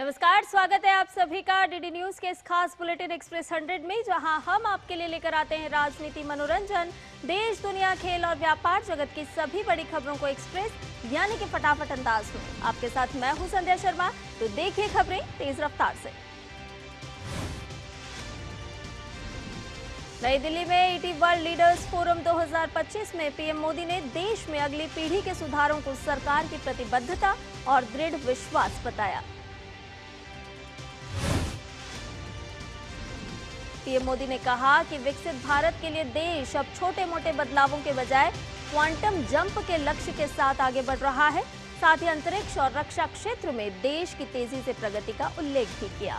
नमस्कार, स्वागत है आप सभी का डीडी न्यूज के इस खास बुलेटिन एक्सप्रेस 100 में, जहां हम आपके लिए लेकर आते हैं राजनीति, मनोरंजन, देश दुनिया, खेल और व्यापार जगत की सभी बड़ी खबरों को एक्सप्रेस यानी कि फटाफट अंदाज में। आपके साथ मैं हूं संध्या शर्मा, तो देखिए खबरें तेज रफ्तार से। नई दिल्ली में ईटी वर्ल्ड लीडर्स फोरम 2025 में पीएम मोदी ने देश में अगली पीढ़ी के सुधारों को सरकार की प्रतिबद्धता और दृढ़ विश्वास बताया। पीएम मोदी ने कहा कि विकसित भारत के लिए देश अब छोटे मोटे बदलावों के बजाय क्वांटम जंप के लक्ष्य के साथ आगे बढ़ रहा है। साथ ही अंतरिक्ष और रक्षा क्षेत्र में देश की तेजी से प्रगति का उल्लेख भी किया।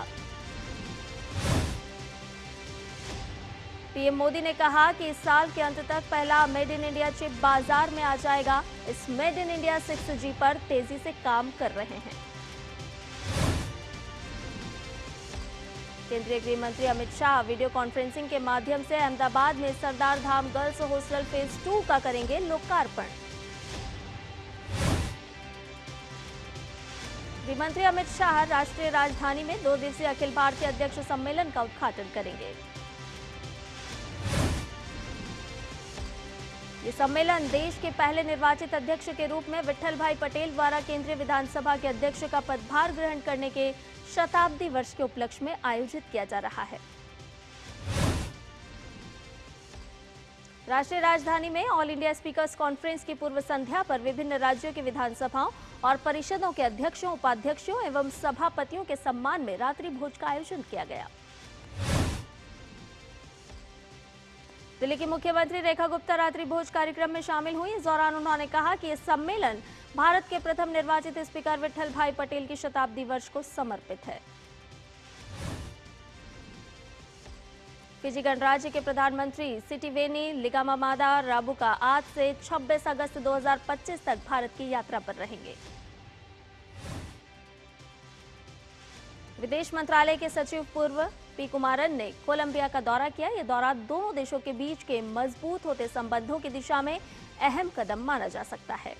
पीएम मोदी ने कहा कि इस साल के अंत तक पहला मेड इन इंडिया चिप बाजार में आ जाएगा। इस मेड इन इंडिया 6G पर तेजी से काम कर रहे हैं। केंद्रीय गृह मंत्री अमित शाह वीडियो कॉन्फ्रेंसिंग के माध्यम से अहमदाबाद में सरदार धाम गर्ल्स हॉस्टल फेज 2 का करेंगे लोकार्पण। गृह मंत्री अमित शाह राष्ट्रीय राजधानी में 2 दिवसीय अखिल भारतीय अध्यक्ष सम्मेलन का उद्घाटन करेंगे। ये सम्मेलन देश के पहले निर्वाचित अध्यक्ष के रूप में विट्ठल भाई पटेल द्वारा केंद्रीय विधानसभा के अध्यक्ष का पदभार ग्रहण करने के शताब्दी वर्ष के उपलक्ष्य में आयोजित किया जा रहा है। राष्ट्रीय राजधानी में ऑल इंडिया स्पीकर्स कॉन्फ्रेंस की पूर्व संध्या पर विभिन्न राज्यों की विधानसभाओं और परिषदों के अध्यक्षों, उपाध्यक्षों एवं सभापतियों के सम्मान में रात्रि भोज का आयोजन किया गया। दिल्ली की मुख्यमंत्री रेखा गुप्ता रात्रि भोज कार्यक्रम में शामिल हुई। इस दौरान उन्होंने कहा कि यह सम्मेलन भारत के प्रथम निर्वाचित स्पीकर विट्ठल भाई पटेल की शताब्दी वर्ष को समर्पित है। फिजी गणराज्य के प्रधानमंत्री सिटिवेनी लिगामामादा राबुका आज से 26 अगस्त 2025 तक भारत की यात्रा पर रहेंगे। विदेश मंत्रालय के सचिव पूर्व पी कुमारन ने कोलंबिया का दौरा किया। यह दौरा दोनों देशों के बीच के मजबूत होते संबंधों की दिशा में अहम कदम माना जा सकता है।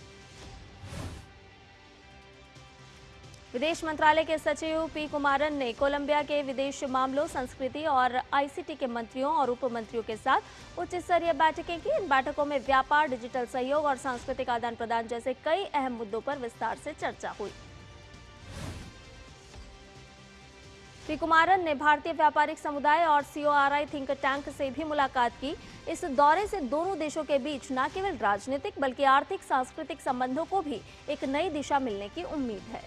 विदेश मंत्रालय के सचिव पी कुमारन ने कोलंबिया के विदेश मामलों, संस्कृति और आईसीटी के मंत्रियों और उप मंत्रियों के साथ उच्च स्तरीय बैठकें की। इन बैठकों में व्यापार, डिजिटल सहयोग और सांस्कृतिक आदान प्रदान जैसे कई अहम मुद्दों पर विस्तार से चर्चा हुई। पी कुमारन ने भारतीय व्यापारिक समुदाय और CORI थिंक टैंक से भी मुलाकात की। इस दौरे से दोनों देशों के बीच न केवल राजनीतिक बल्कि आर्थिक, सांस्कृतिक संबंधों को भी एक नई दिशा मिलने की उम्मीद है।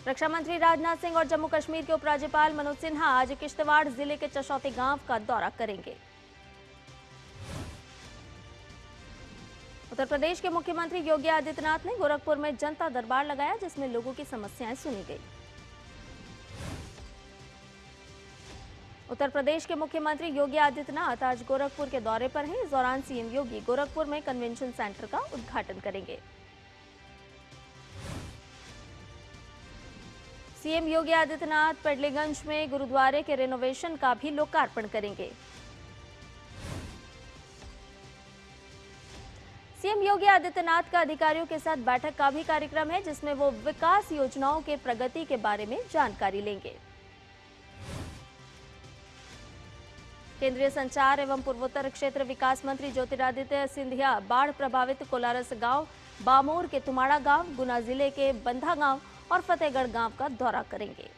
रक्षा मंत्री राजनाथ सिंह और जम्मू कश्मीर के उपराज्यपाल मनोज सिन्हा आज किश्तवाड़ जिले के चशौती गांव का दौरा करेंगे। उत्तर प्रदेश के मुख्यमंत्री योगी आदित्यनाथ ने गोरखपुर में जनता दरबार लगाया, जिसमें लोगों की समस्याएं सुनी गई। उत्तर प्रदेश के मुख्यमंत्री योगी आदित्यनाथ आज गोरखपुर के दौरे पर हैं। इस दौरान सीएम योगी गोरखपुर में कन्वेंशन सेंटर का उद्घाटन करेंगे। सीएम योगी आदित्यनाथ पेडलीगंज में गुरुद्वारे के रेनोवेशन का भी लोकार्पण करेंगे। सीएम योगी आदित्यनाथ का अधिकारियों के साथ बैठक का भी कार्यक्रम है, जिसमें वो विकास योजनाओं के प्रगति के बारे में जानकारी लेंगे। केंद्रीय संचार एवं पूर्वोत्तर क्षेत्र विकास मंत्री ज्योतिरादित्य सिंधिया बाढ़ प्रभावित कोलारस गांव, बामोर के तुमाड़ा गांव, गुना जिले के बंधा गांव और फतेहगढ़ गांव का दौरा करेंगे।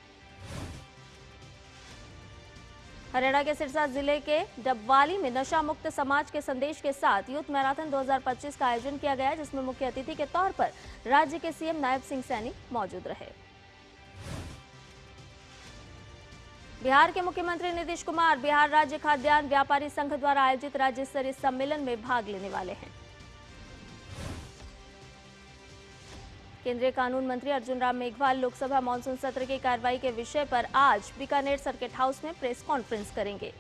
हरियाणा के सिरसा जिले के डबवाली में नशा मुक्त समाज के संदेश के साथ यूथ मैराथन 2025 का आयोजन किया गया, जिसमें मुख्य अतिथि के तौर पर राज्य के सीएम नायब सिंह सैनी मौजूद रहे। बिहार के मुख्यमंत्री नीतीश कुमार बिहार राज्य खाद्यान्न व्यापारी संघ द्वारा आयोजित राज्य स्तरीय सम्मेलन में भाग लेने वाले हैं। केंद्रीय कानून मंत्री अर्जुन राम मेघवाल लोकसभा मानसून सत्र की कार्रवाई के विषय पर आज बीकानेर सर्किट हाउस में प्रेस कॉन्फ्रेंस करेंगे।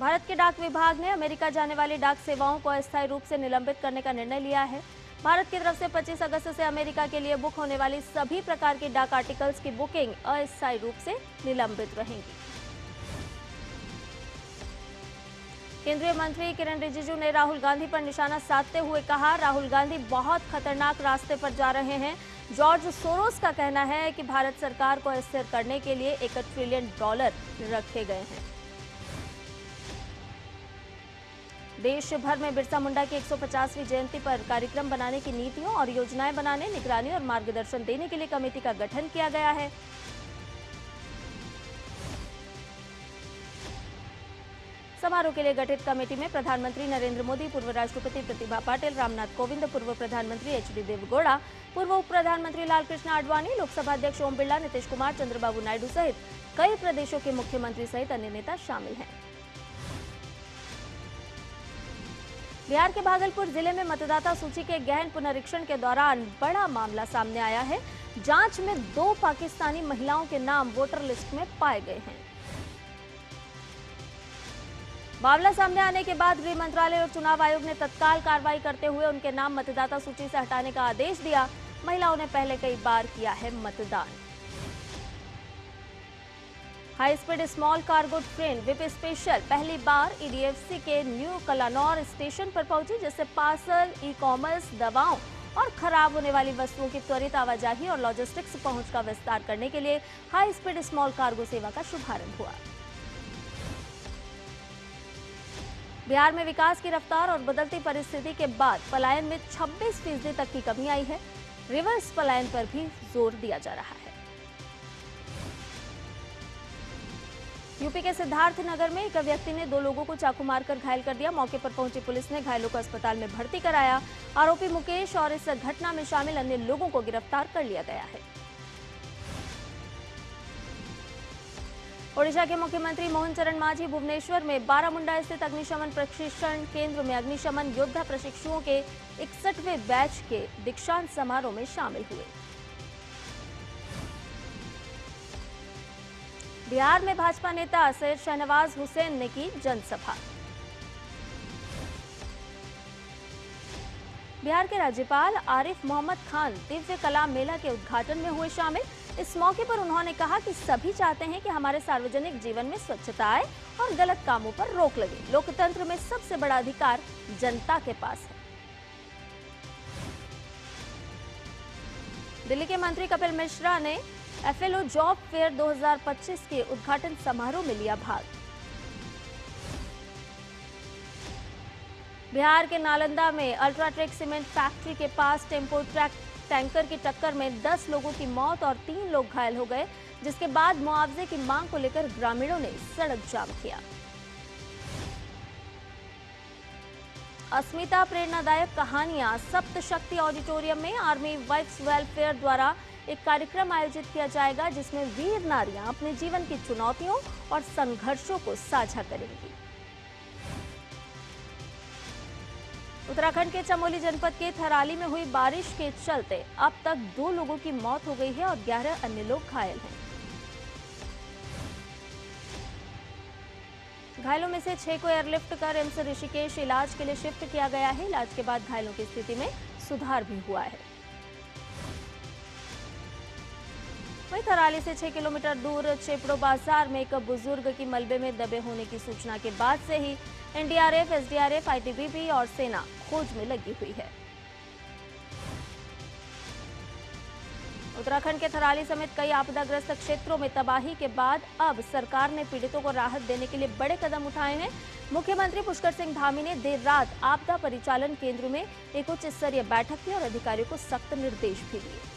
भारत के डाक विभाग ने अमेरिका जाने वाली डाक सेवाओं को अस्थायी रूप से निलंबित करने का निर्णय लिया है। भारत की तरफ से 25 अगस्त से अमेरिका के लिए बुक होने वाली सभी प्रकार की डाक आर्टिकल्स की बुकिंग अस्थायी रूप से निलंबित रहेंगी। केंद्रीय मंत्री किरण रिजिजू ने राहुल गांधी पर निशाना साधते हुए कहा, राहुल गांधी बहुत खतरनाक रास्ते पर जा रहे हैं। जॉर्ज सोरोस का कहना है कि भारत सरकार को अस्थिर करने के लिए $1 ट्रिलियन रखे गए हैं। देश भर में बिरसा मुंडा की 150वीं जयंती पर कार्यक्रम बनाने की नीतियों और योजनाएं बनाने, निगरानी और मार्गदर्शन देने के लिए कमेटी का गठन किया गया है। समारोह के लिए गठित कमेटी में प्रधानमंत्री नरेंद्र मोदी, पूर्व राष्ट्रपति प्रतिभा पाटिल, रामनाथ कोविंद, पूर्व प्रधानमंत्री एच.डी. देवेगौड़ा, पूर्व उप प्रधानमंत्री लालकृष्ण आडवाणी, लोकसभा अध्यक्ष ओम बिरला, नीतीश कुमार, चंद्रबाबू नायडू सहित कई प्रदेशों के मुख्यमंत्री सहित अन्य नेता शामिल हैं। बिहार के भागलपुर जिले में मतदाता सूची के गहन पुनरीक्षण के दौरान बड़ा मामला सामने आया है। जांच में 2 पाकिस्तानी महिलाओं के नाम वोटर लिस्ट में पाए गए हैं। मामला सामने आने के बाद गृह मंत्रालय और चुनाव आयोग ने तत्काल कार्रवाई करते हुए उनके नाम मतदाता सूची से हटाने का आदेश दिया। महिलाओं ने पहले कई बार किया है मतदान। High speed small cargo train whip special पहली बार ईडीएफसी के न्यू कलानौर स्टेशन पर पहुंची, जिससे पार्सल, ई कॉमर्स, दवाओं और खराब होने वाली वस्तुओं की त्वरित आवाजाही और लॉजिस्टिक्स पहुंच का विस्तार करने के लिए हाई स्पीड स्मॉल कार्गो सेवा का शुभारंभ हुआ। बिहार में विकास की रफ्तार और बदलती परिस्थिति के बाद पलायन में 26% तक की कमी आई है। रिवर्स पलायन पर भी जोर दिया जा रहा है। यूपी के सिद्धार्थनगर में एक व्यक्ति ने 2 लोगों को चाकू मारकर घायल कर दिया। मौके पर पहुंची पुलिस ने घायलों को अस्पताल में भर्ती कराया। आरोपी मुकेश और इस घटना में शामिल अन्य लोगों को गिरफ्तार कर लिया गया है। ओडिशा के मुख्यमंत्री मोहन चरण मांझी भुवनेश्वर में बारामुंडा स्थित अग्निशमन प्रशिक्षण केंद्र में अग्निशमन योद्धा प्रशिक्षुओं के 61वें बैच के दीक्षांत समारोह में शामिल हुए। बिहार में भाजपा नेता सैयद शहनवाज हुसैन ने की जनसभा। बिहार के राज्यपाल आरिफ मोहम्मद खान दिव्य कला मेला के उद्घाटन में हुए शामिल। इस मौके पर उन्होंने कहा कि सभी चाहते हैं कि हमारे सार्वजनिक जीवन में स्वच्छता आए और गलत कामों पर रोक लगे। लोकतंत्र में सबसे बड़ा अधिकार जनता के पास है। दिल्ली के मंत्री कपिल मिश्रा ने एफएलओ जॉब फेयर 2025 के उद्घाटन समारोह में लिया भाग। बिहार के नालंदा में अल्ट्राटेक सीमेंट फैक्ट्री के पास टेम्पो ट्रक टैंकर की टक्कर में 10 लोगों की मौत और 3 लोग घायल हो गए, जिसके बाद मुआवजे की मांग को लेकर ग्रामीणों ने सड़क जाम किया। अस्मिता प्रेरणादायक कहानियां सप्त शक्ति ऑडिटोरियम में आर्मी वाइफ्स वेलफेयर द्वारा एक कार्यक्रम आयोजित किया जाएगा, जिसमें वीर नारियां अपने जीवन की चुनौतियों और संघर्षों को साझा करेंगी। उत्तराखंड के चमोली जनपद के थराली में हुई बारिश के चलते अब तक 2 लोगों की मौत हो गई है और 11 अन्य लोग घायल हैं। घायलों में से 6 को एयरलिफ्ट कर एम्स ऋषिकेश इलाज के लिए शिफ्ट किया गया है। इलाज के बाद घायलों की स्थिति में सुधार भी हुआ है। वहीं थराली से 6 किलोमीटर दूर चेपड़ो बाजार में एक बुजुर्ग की मलबे में दबे होने की सूचना के बाद से ही एनडीआरएफ, एसडीआरएफ, आईटीबीपी और सेना खोज में लगी हुई है। उत्तराखंड के थराली समेत कई आपदाग्रस्त क्षेत्रों में तबाही के बाद अब सरकार ने पीड़ितों को राहत देने के लिए बड़े कदम उठाए हैं। मुख्यमंत्री पुष्कर सिंह धामी ने देर रात आपदा परिचालन केंद्र में एक उच्च स्तरीय बैठक की और अधिकारियों को सख्त निर्देश भी दिए।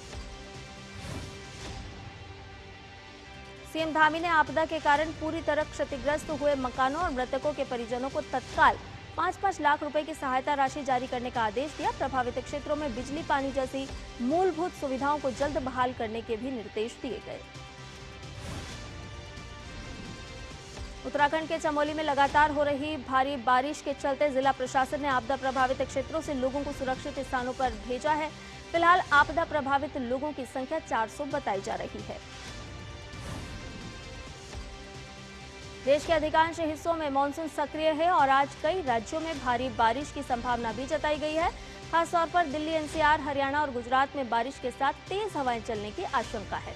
सीएम धामी ने आपदा के कारण पूरी तरह क्षतिग्रस्त हुए मकानों और मृतकों के परिजनों को तत्काल 5-5 लाख रुपए की सहायता राशि जारी करने का आदेश दिया। प्रभावित क्षेत्रों में बिजली, पानी जैसी मूलभूत सुविधाओं को जल्द बहाल करने के भी निर्देश दिए गए। उत्तराखंड के चमोली में लगातार हो रही भारी बारिश के चलते जिला प्रशासन ने आपदा प्रभावित क्षेत्रों से लोगों को सुरक्षित स्थानों पर भेजा है। फिलहाल आपदा प्रभावित लोगों की संख्या 400 बताई जा रही है। देश के अधिकांश हिस्सों में मानसून सक्रिय है और आज कई राज्यों में भारी बारिश की संभावना भी जताई गई है। खासतौर पर दिल्ली, एनसीआर, हरियाणा और गुजरात में बारिश के साथ तेज हवाएं चलने की आशंका है।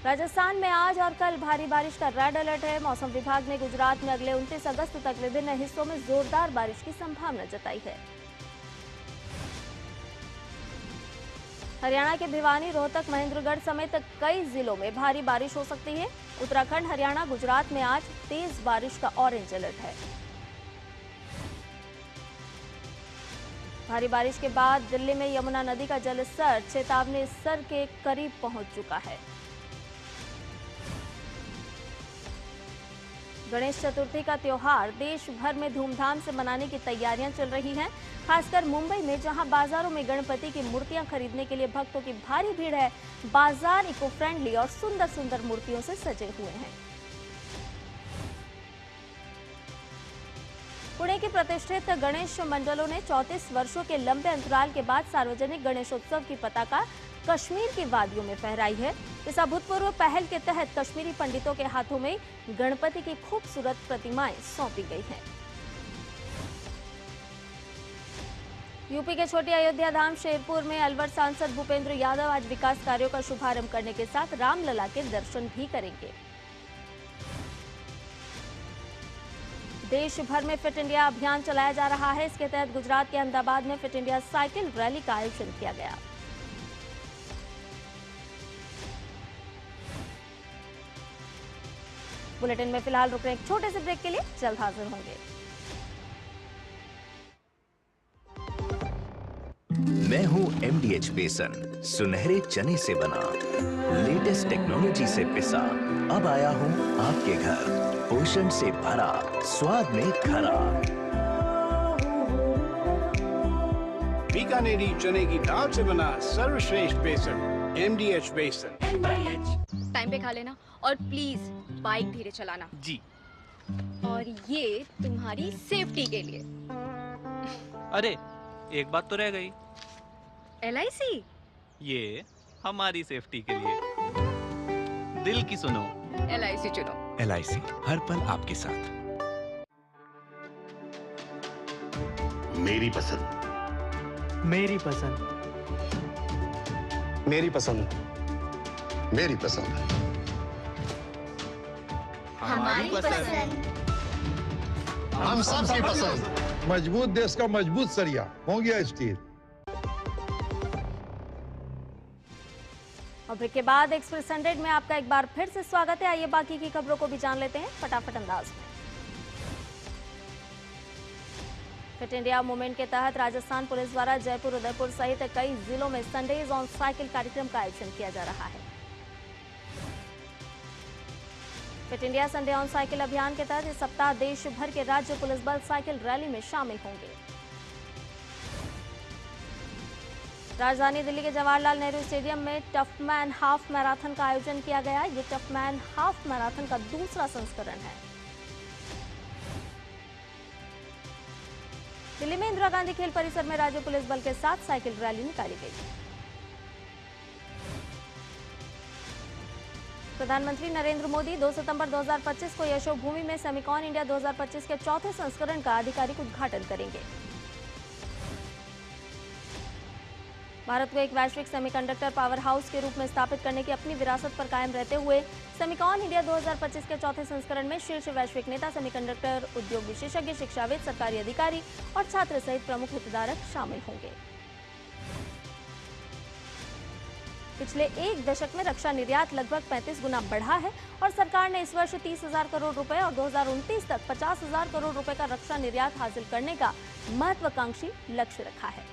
राजस्थान में आज और कल भारी बारिश का रेड अलर्ट है। मौसम विभाग ने गुजरात में अगले 29 अगस्त तक विभिन्न हिस्सों में जोरदार बारिश की संभावना जताई है। हरियाणा के भिवानी, रोहतक, महेंद्रगढ़ समेत कई जिलों में भारी बारिश हो सकती है। उत्तराखंड, हरियाणा, गुजरात में आज तेज बारिश का ऑरेंज अलर्ट है। भारी बारिश के बाद दिल्ली में यमुना नदी का जलस्तर चेतावनी स्तर के करीब पहुंच चुका है। गणेश चतुर्थी का त्योहार देश भर में धूमधाम से मनाने की तैयारियां चल रही हैं। खासकर मुंबई में, जहां बाजारों में गणपति की मूर्तियां खरीदने के लिए भक्तों की भारी भीड़ है। बाजार इको फ्रेंडली और सुंदर सुंदर मूर्तियों से सजे हुए हैं। पुणे के प्रतिष्ठित गणेश मंडलों ने 34 वर्षों के लंबे अंतराल के बाद सार्वजनिक गणेशोत्सव की पताका कश्मीर की वादियों में फहराई है। इस अभूतपूर्व पहल के तहत कश्मीरी पंडितों के हाथों में गणपति की खूबसूरत प्रतिमाएं सौंपी गई हैं। यूपी के छोटी अयोध्या धाम शेरपुर में अलवर सांसद भूपेंद्र यादव आज विकास कार्यों का शुभारंभ करने के साथ रामलला के दर्शन भी करेंगे। देश भर में फिट इंडिया अभियान चलाया जा रहा है। इसके तहत गुजरात के अहमदाबाद में फिट इंडिया साइकिल रैली का आयोजन किया गया। बुलेटिन में फिलहाल रुक रहे एक छोटे से ब्रेक के लिए, जल्द हाजिर होंगे। मैं हूं MDH बेसन, सुनहरे चने से बना, लेटेस्ट टेक्नोलॉजी से पिसा। अब आया हूं आपके घर, पोषण से भरा, स्वाद में खरा। बीकानेरी चने की दाल से बना सर्वश्रेष्ठ बेसन, MDH बेसन। टाइम पे खा लेना और प्लीज बाइक धीरे चलाना जी। और ये तुम्हारी सेफ्टी के लिए। अरे एक बात तो रह गई। LIC ये हमारी सेफ्टी के लिए। दिल की सुनो, LIC चुनो। LIC हर पल आपके साथ। मेरी पसंद। मेरी पसंद। मेरी पसंद। मेरी पसंद। हमारी पसंद। हम सबकी पसंद। मजबूत देश का मजबूत सरिया हो गया स्टील। और ब्रेक के बाद एक्सप्रेस 100 में आपका एक बार फिर से स्वागत है। आइए बाकी की खबरों को भी जान लेते हैं फटाफट अंदाज में। फिट इंडिया मूवमेंट के तहत राजस्थान पुलिस द्वारा जयपुर, उदयपुर सहित कई जिलों में संडेज ऑन साइकिल कार्यक्रम का आयोजन किया जा रहा है। Fit India Sunday on cycle अभियान के तहत इस सप्ताह देश भर के राज्य पुलिस बल साइकिल रैली में शामिल होंगे। राजधानी दिल्ली के जवाहरलाल नेहरू स्टेडियम में टफ मैन हाफ मैराथन का आयोजन किया गया। ये टफ मैन हाफ मैराथन का दूसरा संस्करण है। दिल्ली में इंदिरा गांधी खेल परिसर में राज्य पुलिस बल के साथ साइकिल रैली निकाली गई। प्रधानमंत्री नरेंद्र मोदी 2 सितंबर 2025 को यशोभूमि में सेमिकॉन इंडिया 2025 के चौथे संस्करण का आधिकारिक उद्घाटन करेंगे। भारत को एक वैश्विक सेमीकंडक्टर पावर हाउस के रूप में स्थापित करने की अपनी विरासत पर कायम रहते हुए सेमिकॉन इंडिया 2025 के चौथे संस्करण में शीर्ष वैश्विक नेता, सेमीकंडक्टर उद्योग विशेषज्ञ, शिक्षाविद, सरकारी अधिकारी और छात्र सहित प्रमुख हितधारक शामिल होंगे। पिछले एक दशक में रक्षा निर्यात लगभग 35 गुना बढ़ा है और सरकार ने इस वर्ष 30,000 करोड़ रुपए और 2029 तक 50,000 करोड़ रुपए का रक्षा निर्यात हासिल करने का महत्वाकांक्षी लक्ष्य रखा है।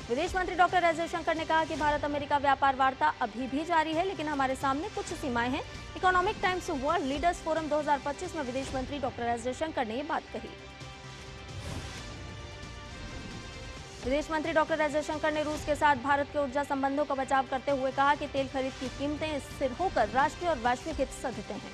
विदेश मंत्री डॉक्टर एस जयशंकर ने कहा कि भारत अमेरिका व्यापार वार्ता अभी भी जारी है, लेकिन हमारे सामने कुछ सीमाएं हैं। Economic times world leaders forum 2025 में विदेश मंत्री डॉक्टर एस जयशंकर ने ये बात कही। विदेश मंत्री डॉक्टर एस जयशंकर ने रूस के साथ भारत के ऊर्जा संबंधों का बचाव करते हुए कहा कि तेल खरीद की कीमतें स्थिर होकर राष्ट्रीय और वैश्विक हित सधते हैं।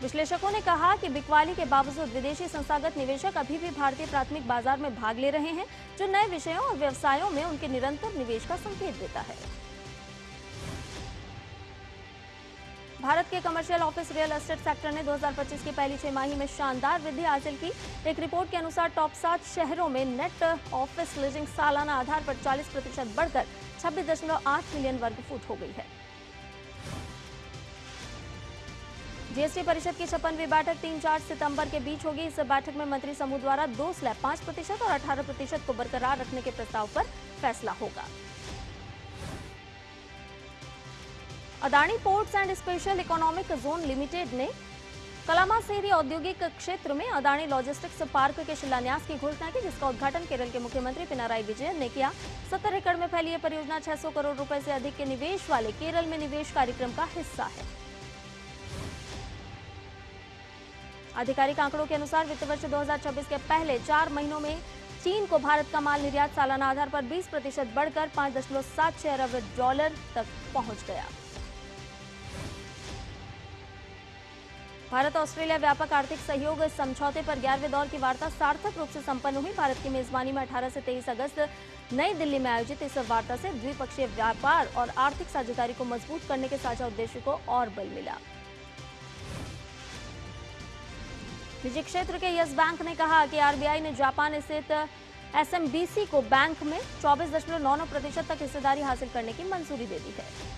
विश्लेषकों ने कहा कि बिकवाली के बावजूद विदेशी संस्थागत निवेशक अभी भी भारतीय प्राथमिक बाजार में भाग ले रहे हैं, जो नए विषयों और व्यवसायों में उनके निरंतर निवेश का संकेत देता है। भारत के commercial office real estate sector ने 2025 की पहली छमाही में शानदार वृद्धि हासिल की। एक रिपोर्ट के अनुसार टॉप 7 शहरों में नेट ऑफिस लीजिंग सालाना आधार पर 40% बढ़कर 26.8 मिलियन वर्ग फुट हो गई है। जीएसटी परिषद की 56वीं बैठक 3-4 सितंबर के बीच होगी। इस बैठक में मंत्री समूह द्वारा 2 स्लैब 5% और 18% को बरकरार रखने के प्रस्ताव पर फैसला होगा। Adani ports and special economic zone limited ने कलामासेरी औद्योगिक क्षेत्र में अदानी लॉजिस्टिक्स पार्क के शिलान्यास की घोषणा की, जिसका उद्घाटन केरल के मुख्यमंत्री पिनाराई विजयन ने किया। 70 एकड़ में फैली यह परियोजना 600 करोड़ रुपए से अधिक के निवेश वाले केरल में निवेश कार्यक्रम का हिस्सा है। आधिकारिक आंकड़ों के अनुसार वित्त वर्ष 2026 के पहले 4 महीनों में चीन को भारत का माल निर्यात सालाना आधार पर 20% बढ़कर $5.76 अरब तक पहुंच गया। भारत ऑस्ट्रेलिया व्यापक आर्थिक सहयोग समझौते पर 11वें दौर की वार्ता सार्थक रूप से संपन्न हुई। भारत की मेजबानी में 18 से 23 अगस्त नई दिल्ली में आयोजित इस वार्ता से द्विपक्षीय व्यापार और आर्थिक साझेदारी को मजबूत करने के साझा उद्देश्य को और बल मिला। निजी क्षेत्र के यस बैंक ने कहा कि आरबीआई ने जापान स्थित एसएमबीसी को बैंक में 24.99% तक हिस्सेदारी हासिल करने की मंजूरी दे दी है।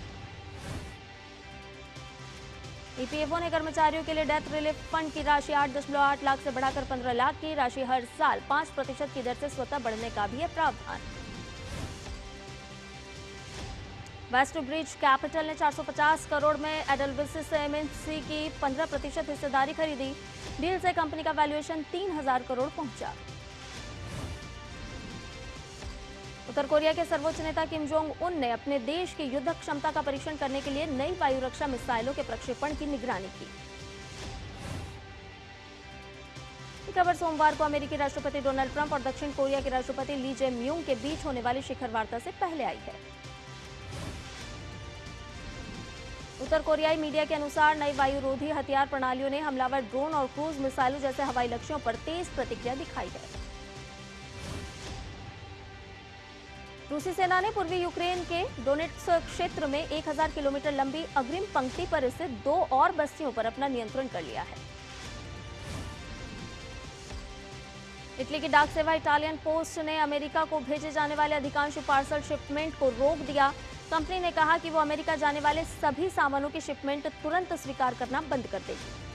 ईपीएफओ ने कर्मचारियों के लिए डेथ रिलीफ फंड की राशि 8.8 लाख से बढ़ाकर 15 लाख की। राशि हर साल 5% की दर से स्वतः बढ़ने का भी है प्रावधान। वेस्ट ब्रिज कैपिटल ने 450 करोड़ में एडलविस एमएनसी की 15% हिस्सेदारी खरीदी। डील से कंपनी का वैल्यूएशन 3000 करोड़ पहुंचा। उत्तर कोरिया के सर्वोच्च नेता किम जोंग उन ने अपने देश की युद्ध क्षमता का परीक्षण करने के लिए नई वायु रक्षा मिसाइलों के प्रक्षेपण की निगरानी की। ये खबर सोमवार को अमेरिकी राष्ट्रपति डोनाल्ड ट्रंप और दक्षिण कोरिया के राष्ट्रपति ली जे म्यूंग के बीच होने वाली शिखर वार्ता से पहले आई है। उत्तर कोरियाई मीडिया के अनुसार नई वायुरोधी हथियार प्रणालियों ने हमलावर ड्रोन और क्रूज मिसाइलों जैसे हवाई लक्ष्यों पर तेज प्रतिक्रिया दिखाई है। रूसी सेना ने पूर्वी यूक्रेन के डोनेट्स्क क्षेत्र में 1000 किलोमीटर लंबी अग्रिम पंक्ति पर स्थित 2 और बस्तियों पर अपना नियंत्रण कर लिया है। इटली की डाक सेवा इटालियन पोस्ट ने अमेरिका को भेजे जाने वाले अधिकांश पार्सल शिपमेंट को रोक दिया। कंपनी ने कहा कि वो अमेरिका जाने वाले सभी सामानों की शिपमेंट तुरंत स्वीकार करना बंद कर देगी।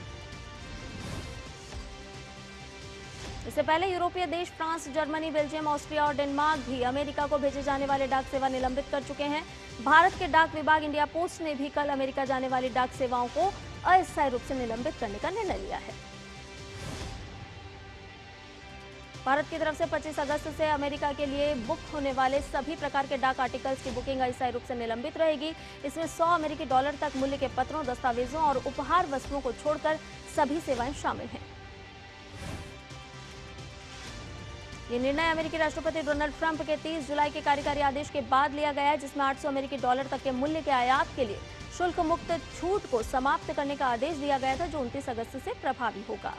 इससे पहले यूरोपीय देश फ्रांस, जर्मनी, बेल्जियम, ऑस्ट्रिया और डेनमार्क भी अमेरिका को भेजे जाने वाले डाक सेवा निलंबित कर चुके हैं। भारत के डाक विभाग इंडिया पोस्ट ने भी कल अमेरिका जाने वाली डाक सेवाओं को अस्थायी रूप से निलंबित करने का निर्णय लिया है। भारत की तरफ से 25 अगस्त से अमेरिका के लिए बुक होने वाले सभी प्रकार के डाक आर्टिकल्स की बुकिंग अस्थायी रूप से निलंबित रहेगी। इसमें $100 तक मूल्य के पत्रों, दस्तावेजों और उपहार वस्तुओं को छोड़कर सभी सेवाएं शामिल हैं। ये निर्णय अमेरिकी राष्ट्रपति डोनाल्ड ट्रंप के 30 जुलाई के कार्यकारी आदेश के बाद लिया गया है, जिसमें $800 तक के मूल्य के आयात के लिए शुल्क मुक्त छूट को समाप्त करने का आदेश दिया गया था, जो 29 अगस्त से प्रभावी होगा।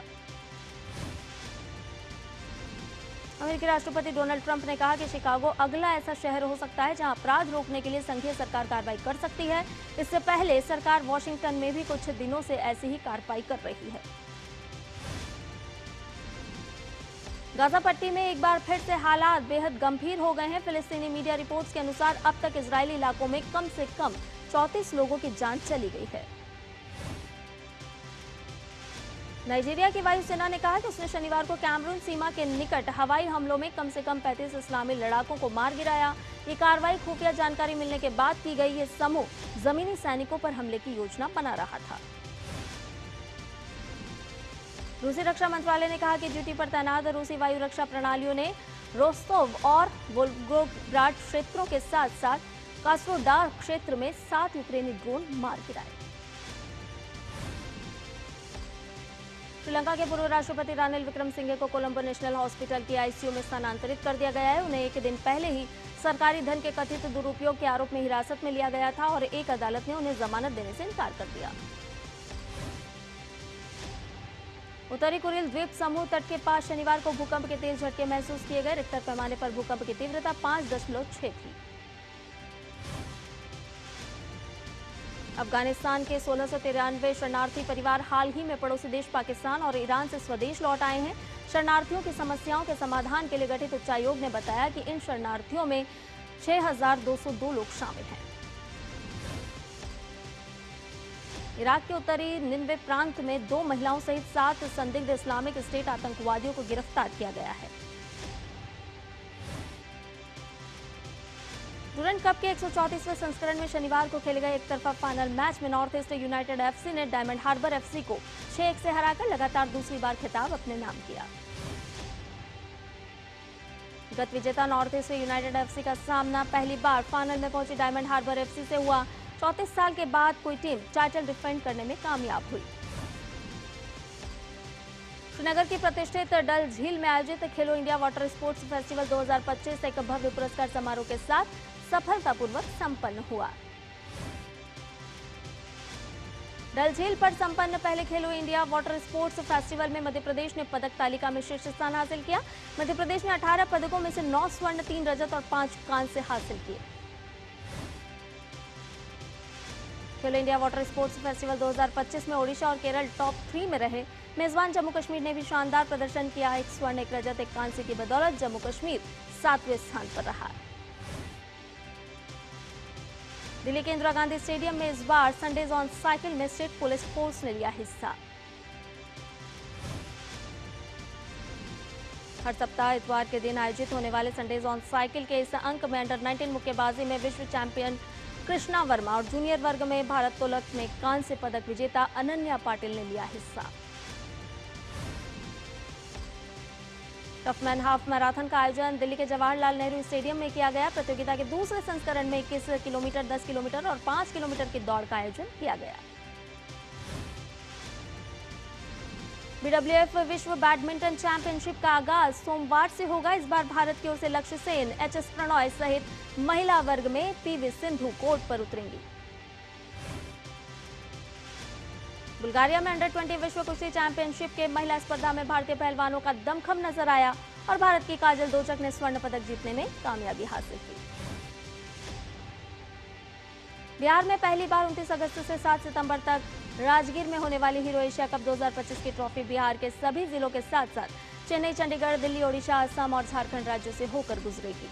अमेरिकी राष्ट्रपति डोनाल्ड ट्रंप ने कहा कि शिकागो अगला ऐसा शहर हो सकता है जहां अपराध रोकने के लिए संघीय सरकार कार्रवाई कर सकती है। इससे पहले सरकार वॉशिंगटन में भी कुछ दिनों से ऐसी ही कार्रवाई कर रही है। गाजा पट्टी में एक बार फिर से हालात बेहद गंभीर हो गए हैं। फिलिस्तीनी मीडिया रिपोर्ट्स के अनुसार अब तक इजरायली इलाकों में कम से कम 34 लोगों की जान चली गई है। नाइजीरिया की वायुसेना ने कहा कि उसने शनिवार को कैमरून सीमा के निकट हवाई हमलों में कम से कम 35 इस्लामी लड़ाकों को मार गिराया। ये कार्रवाई खुफिया जानकारी मिलने के बाद की गई। ये समूह जमीनी सैनिकों पर हमले की योजना बना रहा था। रूसी रक्षा मंत्रालय ने कहा कि ड्यूटी पर तैनात रूसी वायु रक्षा प्रणालियों ने रोस्तोव और वोल्गोग्राड क्षेत्रों के साथ साथ कास्ट्रोडार क्षेत्र में 7 यूक्रेनी ड्रोन मार गिराए। श्रीलंका के पूर्व राष्ट्रपति रानिल विक्रमसिंघे को कोलंबो नेशनल हॉस्पिटल की आईसीयू में स्थानांतरित कर दिया गया है। उन्हें एक दिन पहले ही सरकारी धन के कथित दुरुपयोग के आरोप में हिरासत में लिया गया था और एक अदालत ने उन्हें जमानत देने से इनकार कर दिया। उत्तरी कुरिल द्वीप समूह तट के पास शनिवार को भूकंप के तेज झटके महसूस किए गए। रिक्टर पैमाने पर भूकंप की तीव्रता 5.6 थी। अफगानिस्तान के 1693 शरणार्थी परिवार हाल ही में पड़ोसी देश पाकिस्तान और ईरान से स्वदेश लौट आए हैं। शरणार्थियों की समस्याओं के समाधान के लिए गठित उच्चायोग ने बताया कि इन शरणार्थियों में 6202 लोग शामिल हैं। इराक के उत्तरी निनवे प्रांत में 2 महिलाओं सहित 7 संदिग्ध इस्लामिक स्टेट आतंकवादियों को गिरफ्तार किया गया है। डुरंड कप के 134वें संस्करण में शनिवार को खेले गए एक तरफा फाइनल मैच में नॉर्थ ईस्ट यूनाइटेड एफसी ने डायमंड हार्बर एफसी को 6-1 से हराकर लगातार दूसरी बार खिताब अपने नाम किया। गत विजेता नॉर्थ ईस्ट यूनाइटेड एफसी का सामना पहली बार फाइनल में पहुंची डायमंड हार्बर एफसी से हुआ। 34 साल के बाद कोई टीम टाइटल डिफेंड करने में कामयाब हुई। श्रीनगर की प्रतिष्ठित डल झील में आयोजित खेलो इंडिया वाटर स्पोर्ट्स फेस्टिवल 2025 एक भव्य पुरस्कार समारोह के साथ सफलतापूर्वक संपन्न हुआ। डल झील पर संपन्न पहले खेलो इंडिया वाटर स्पोर्ट्स फेस्टिवल में मध्य प्रदेश ने पदक तालिका में शीर्ष स्थान हासिल किया। मध्य प्रदेश ने 18 पदकों में से 9 स्वर्ण, 3 रजत और 5 कांस्य हासिल किए। खेलो इंडिया वाटर स्पोर्ट्स फेस्टिवल 2025 में ओडिशा और केरल टॉप 3 में रहे। मेजबान जम्मू कश्मीर ने भी शानदार प्रदर्शन किया। 1 स्वर्ण, 1 रजत, 1 कांस्य की बदौलत जम्मू कश्मीर 7वें स्थान पर रहा। दिल्ली के इंदिरा गांधी स्टेडियम में इस बार संडेज ऑन साइकिल में स्टेट पुलिस फोर्स ने लिया हिस्सा। हर सप्ताह इतवार के दिन आयोजित होने वाले संडेज ऑन साइकिल के इस अंक में अंडर 19 मुक्केबाजी में विश्व चैंपियन कृष्णा वर्मा और जूनियर वर्ग में भारोत्तोलक में कांस्य पदक विजेता अनन्या पाटिल ने लिया हिस्सा। टफमैन हाफ मैराथन का आयोजन दिल्ली के जवाहरलाल नेहरू स्टेडियम में किया गया। प्रतियोगिता के दूसरे संस्करण में 21 किलोमीटर, 10 किलोमीटर और 5 किलोमीटर की दौड़ का आयोजन किया गया। बीडब्ल्यूएफ विश्व बैडमिंटन चैंपियनशिप का आगाज सोमवार से होगा। इस बार भारत की ओर से लक्ष्य सेन, एचएस प्रणॉय सहित महिला वर्ग में पीवी सिंधु कोर्ट पर उतरेंगी। बुल्गारिया में अंडर 20 विश्व कुश्ती चैंपियनशिप के महिला स्पर्धा में भारतीय पहलवानों का दमखम नजर आया और भारत की काजल दोचक ने स्वर्ण पदक जीतने में कामयाबी हासिल की। बिहार में पहली बार 29 अगस्त से 7 सितंबर तक राजगीर में होने वाली हीरो एशिया कप 2025 की ट्रॉफी बिहार के सभी जिलों के साथ साथ चेन्नई, चंडीगढ़, दिल्ली, ओडिशा, असम और झारखंड राज्यों से होकर गुजरेगी।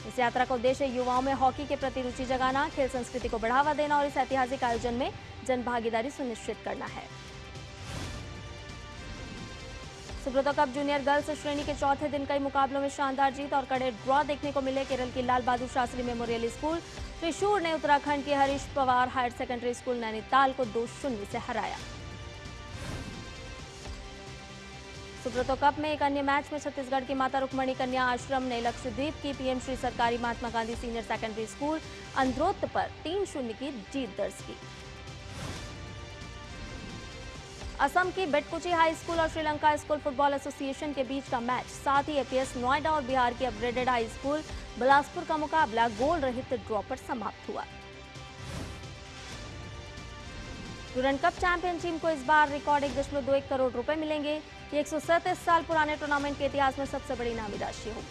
इस यात्रा का उद्देश्य युवाओं में हॉकी के प्रति रुचि जगाना, खेल संस्कृति को बढ़ावा देना और इस ऐतिहासिक आयोजन में जन भागीदारी सुनिश्चित करना है। सुब्रतो कप जूनियर गर्ल्स श्रेणी के चौथे दिन कई मुकाबलों में शानदार जीत और कड़े ड्रॉ देखने को मिले। केरल की लाल बहादुर शास्त्री मेमोरियल स्कूल त्रिशूर ने उत्तराखंड के Harish Pawar higher secondary school Nainital को 2-0 से हराया। सुब्रतो कप में एक अन्य मैच में छत्तीसगढ़ की माता रुक्मणी कन्या आश्रम ने लक्षद्वीप की पीएम श्री सरकारी Mahatma Gandhi senior secondary school अंद्रोत पर 3-0 की जीत दर्ज की। असम की बेटकुची हाई स्कूल और श्रीलंका स्कूल फुटबॉल एसोसिएशन के बीच का मैच, साथ ही एपीएस नोएडा और बिहार की अपग्रेडेड हाई स्कूल बिलासपुर का मुकाबला गोल रहित ड्रॉ पर समाप्त हुआ। डुरंड कप चैंपियन टीम को इस बार रिकॉर्ड 1.21 करोड़ रुपए मिलेंगे। ये 137 साल पुराने टूर्नामेंट के इतिहास में सबसे बड़ी इनामी राशि होगी।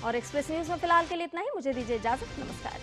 और एक्सप्रेस न्यूज में फिलहाल के लिए इतना ही। मुझे दीजिए इजाजत। नमस्कार।